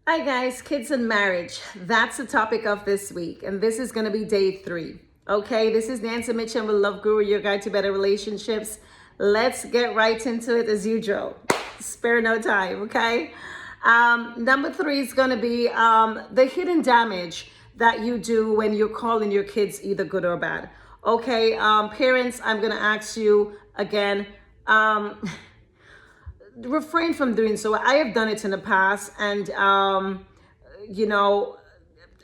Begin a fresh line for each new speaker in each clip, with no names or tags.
Hi guys, kids and marriage. That's the topic of this week, and this is going to be day 3. Okay, this is Nancy Mitchell with Love Guru, your guide to better relationships. Let's get right into it as usual. Spare no time, okay? Number 3 is going to be the hidden damage that you do when you're calling your kids either good or bad. Okay, parents, I'm going to ask you again. Refrain from doing so. I have done it in the past, and you know,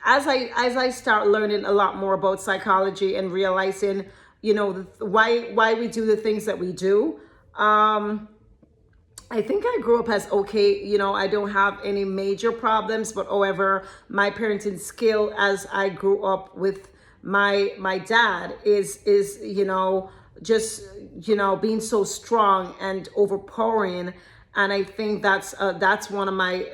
as I start learning a lot more about psychology and realizing, why we do the things that we do. I think I grew up as okay. I don't have any major problems, but however, my parenting skill as I grew up with my dad is just being so strong and overpowering. And I think that's one of my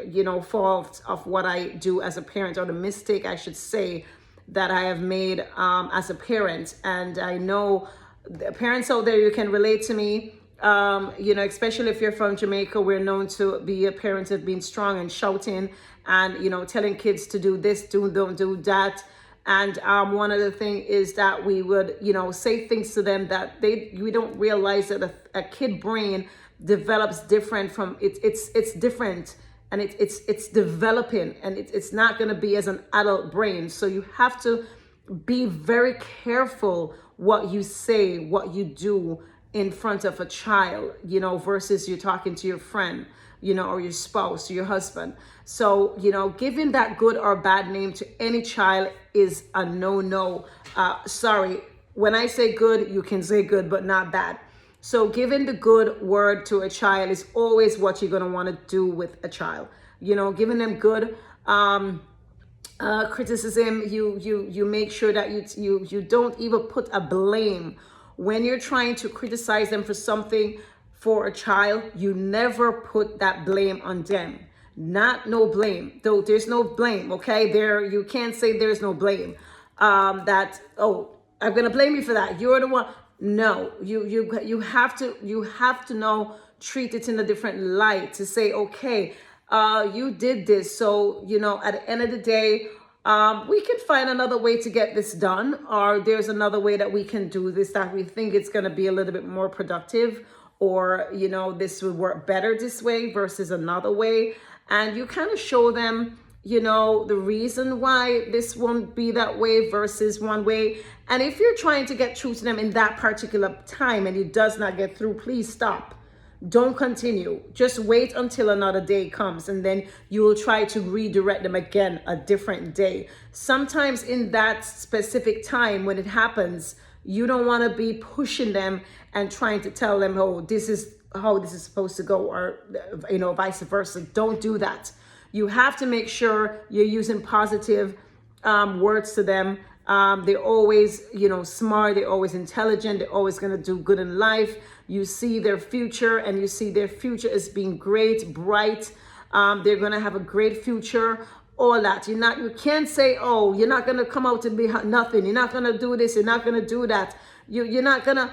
faults of what I do as a parent, or the mistake I should say that I have made as a parent. And I know the parents out there, you can relate to me. Especially if you're from Jamaica, we're known to be a parent of being strong and shouting and telling kids to do this, don't do that. And one other thing is that we would, say things to them that we don't realize that a kid brain develops different from it's different, and it's developing, and it's not going to be as an adult brain. So you have to be very careful what you say, what you do in front of a child, versus you're talking to your friend, or your spouse, or your husband. So, giving that good or bad name to any child is a no. Sorry, when I say good, you can say good, but not bad. So giving the good word to a child is always what you're going to want to do with a child. Giving them good criticism. You make sure that you don't even put a blame when you're trying to criticize them for something. For a child, you never put that blame on them. No blame. Though there's no blame. Okay, you can't say there's no blame. I'm gonna blame you for that. You're the one. No, you have to know, treat it in a different light, to say, okay, you did this, so at the end of the day, we can find another way to get this done, or there's another way that we can do this that we think it's going to be a little bit more productive, or this would work better this way versus another way. And you kind of show them the reason why this won't be that way versus one way. And if you're trying to get through to them in that particular time and it does not get through, please stop. Don't continue. Just wait until another day comes, and then you will try to redirect them again a different day. Sometimes in that specific time when it happens, you don't want to be pushing them and trying to tell them, oh, this is how this is supposed to go, or vice versa. Don't do that. You have to make sure you're using positive words to them. They're always, smart. They're always intelligent. They're always going to do good in life. You see their future, and you see their future as being great, bright. They're going to have a great future. All that. You can't say, oh, you're not going to come out to be nothing. You're not going to do this. You're not going to do that. You're not going to.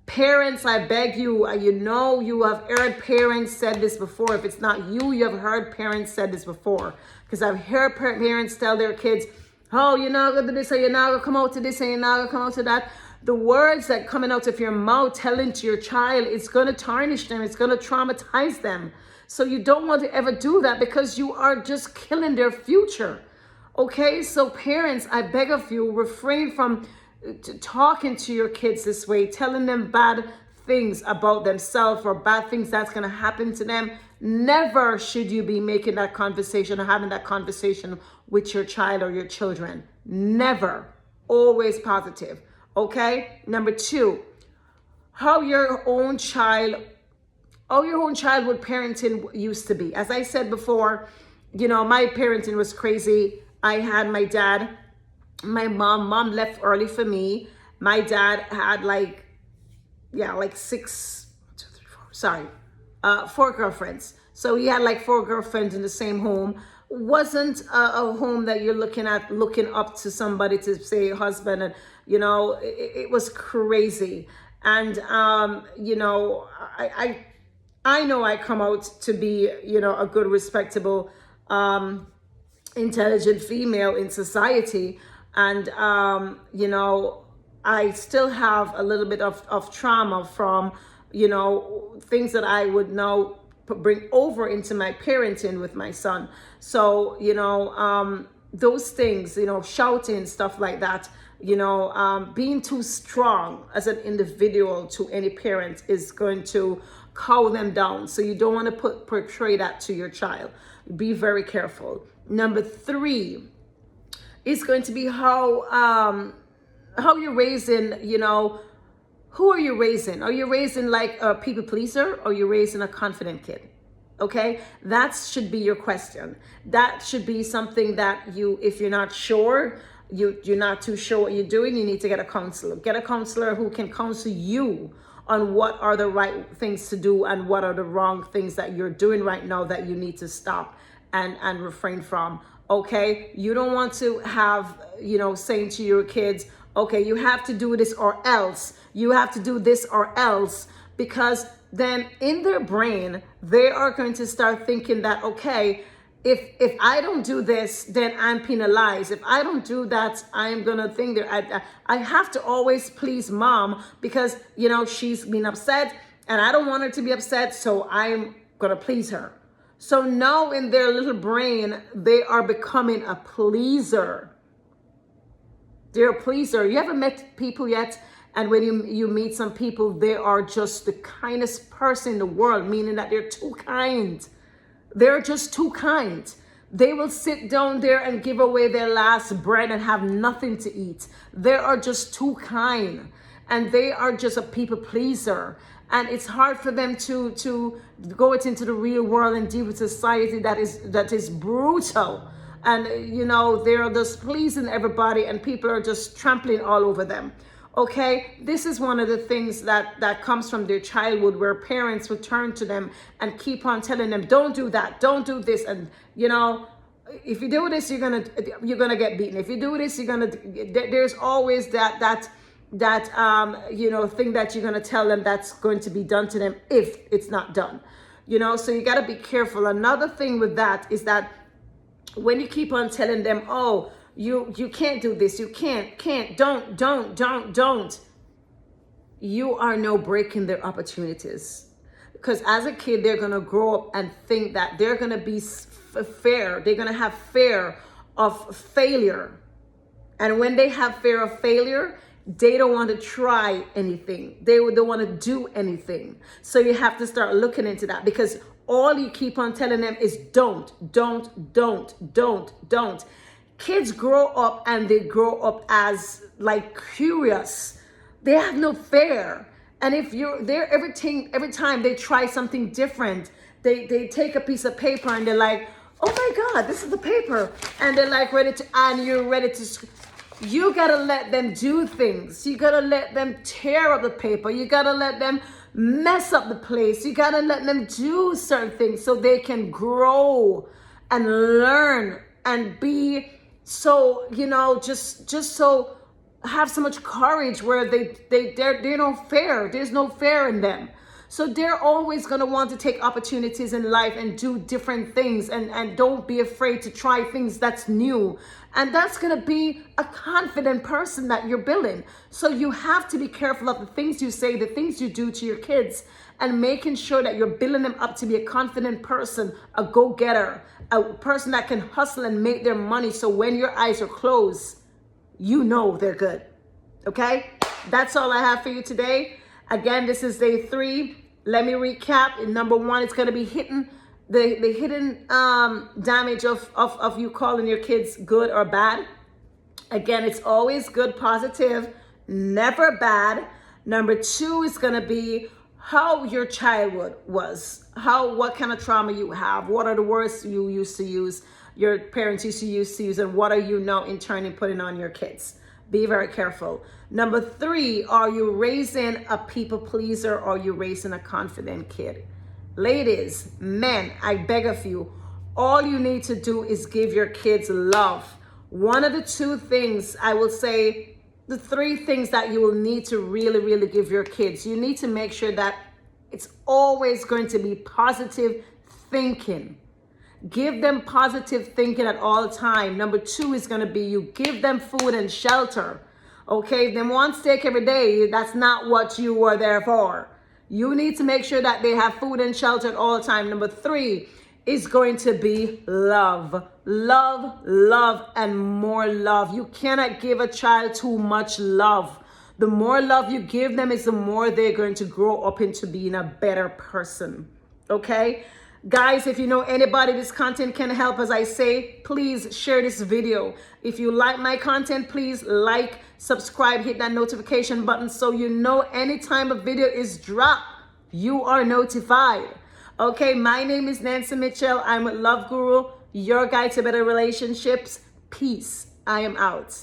Parents, I beg you, you have heard parents said this before. If it's not you, you have heard parents said this before. Because I've heard parents tell their kids, oh, you're not going to do this, or you're not going to come out to this, and you're not going to come out to that. The words that coming out of your mouth telling to your child, it's going to tarnish them. It's going to traumatize them. So you don't want to ever do that, because you are just killing their future. Okay, so parents, I beg of you, refrain from talking to your kids this way, telling them bad things about themselves or bad things that's going to happen to them. Never should you be making that conversation or having that conversation with your child or your children. Never. Always positive. Okay? Number 2, how your own childhood parenting used to be. As I said before, my parenting was crazy. I had my dad. My mom left early for me. My dad had 4 girlfriends. So he had 4 girlfriends in the same home. Wasn't a home that you're looking up to somebody to say husband, and it was crazy. And I know I come out to be a good, respectable intelligent female in society. And, I still have a little bit of trauma from, things that I would now bring over into my parenting with my son. So, those things, shouting, stuff like that, being too strong as an individual to any parent is going to cow them down. So you don't want to portray that to your child. Be very careful. Number 3 is going to be how you're raising, who are you raising? Are you raising like a people pleaser, or are you raising a confident kid? Okay, that should be your question. That should be something that if you're not sure, you're not too sure what you're doing, you need to get a counselor. Get a counselor who can counsel you on what are the right things to do and what are the wrong things that you're doing right now that you need to stop and refrain from. Okay, you don't want to have, saying to your kids, okay, you have to do this or else, you have to do this or else, because then in their brain, they are going to start thinking that, okay, if I don't do this, then I'm penalized. If I don't do that, I'm going to think that I have to always please mom because, she's been upset and I don't want her to be upset. So I'm going to please her. So now in their little brain, they are becoming a pleaser. They're a pleaser. You haven't met people yet? And when you meet some people, they are just the kindest person in the world, meaning that they're too kind. They're just too kind. They will sit down there and give away their last bread and have nothing to eat. They are just too kind. And they are just a people pleaser. And it's hard for them to go into the real world and deal with society that is brutal. And, they're just pleasing everybody and people are just trampling all over them. Okay, this is one of the things that comes from their childhood, where parents would turn to them and keep on telling them, don't do that, don't do this. And, if you do this, you're gonna get beaten. If you do this, there's always that thing that you're gonna tell them that's going to be done to them if it's not done. So you gotta be careful. Another thing with that is that when you keep on telling them, oh, you can't do this, you can't, don't. You are now breaking their opportunities. Because as a kid, they're going to grow up and think that they're going to be fair. They're going to have fear of failure. And when they have fear of failure, they don't want to try anything. They don't want to do anything. So you have to start looking into that, because all you keep on telling them is don't. Kids grow up and they grow up as like curious. They have no fear. And if you're there, every time they try something different, they take a piece of paper and they're like, oh my God, this is the paper. And they're like you're ready to, you gotta let them do things. You gotta let them tear up the paper. You gotta let them mess up the place. You gotta let them do certain things so they can grow and learn and be so, just so have so much courage where they're no fear. There's no fear in them. So they're always going to want to take opportunities in life and do different things, and don't be afraid to try things that's new. And that's going to be a confident person that you're building. So you have to be careful of the things you say, the things you do to your kids, and making sure that you're building them up to be a confident person, a go-getter, a person that can hustle and make their money. So when your eyes are closed, they're good. Okay? That's all I have for you today. Again, this is day 3. Let me recap. Number 1, it's going to be the hidden damage of you calling your kids good or bad. Again, it's always good, positive, never bad. Number 2 is going to be how your childhood was, what kind of trauma you have, what are the words you used to use, your parents used to use, and what are you now in turn putting on your kids. Be very careful. Number 3, are you raising a people pleaser or are you raising a confident kid? Ladies, men, I beg of you, all you need to do is give your kids love. One of the 2 things, I will say, the 3 things that you will need to really, really give your kids. You need to make sure that it's always going to be positive thinking. Give them positive thinking at all time. Number 2 is going to be you give them food and shelter. Okay, if they want steak every day, that's not what you were there for. You need to make sure that they have food and shelter at all time. Number 3 is going to be love. Love, love, and more love. You cannot give a child too much love. The more love you give them is the more they're going to grow up into being a better person. Okay? Guys, if you know anybody this content can help, as I say, please share this video. If you like my content, please like, subscribe, hit that notification button so you know anytime a video is dropped, you are notified. Okay, my name is Nancy Mitchell. I'm with Love Guru, your guide to better relationships. Peace. I am out.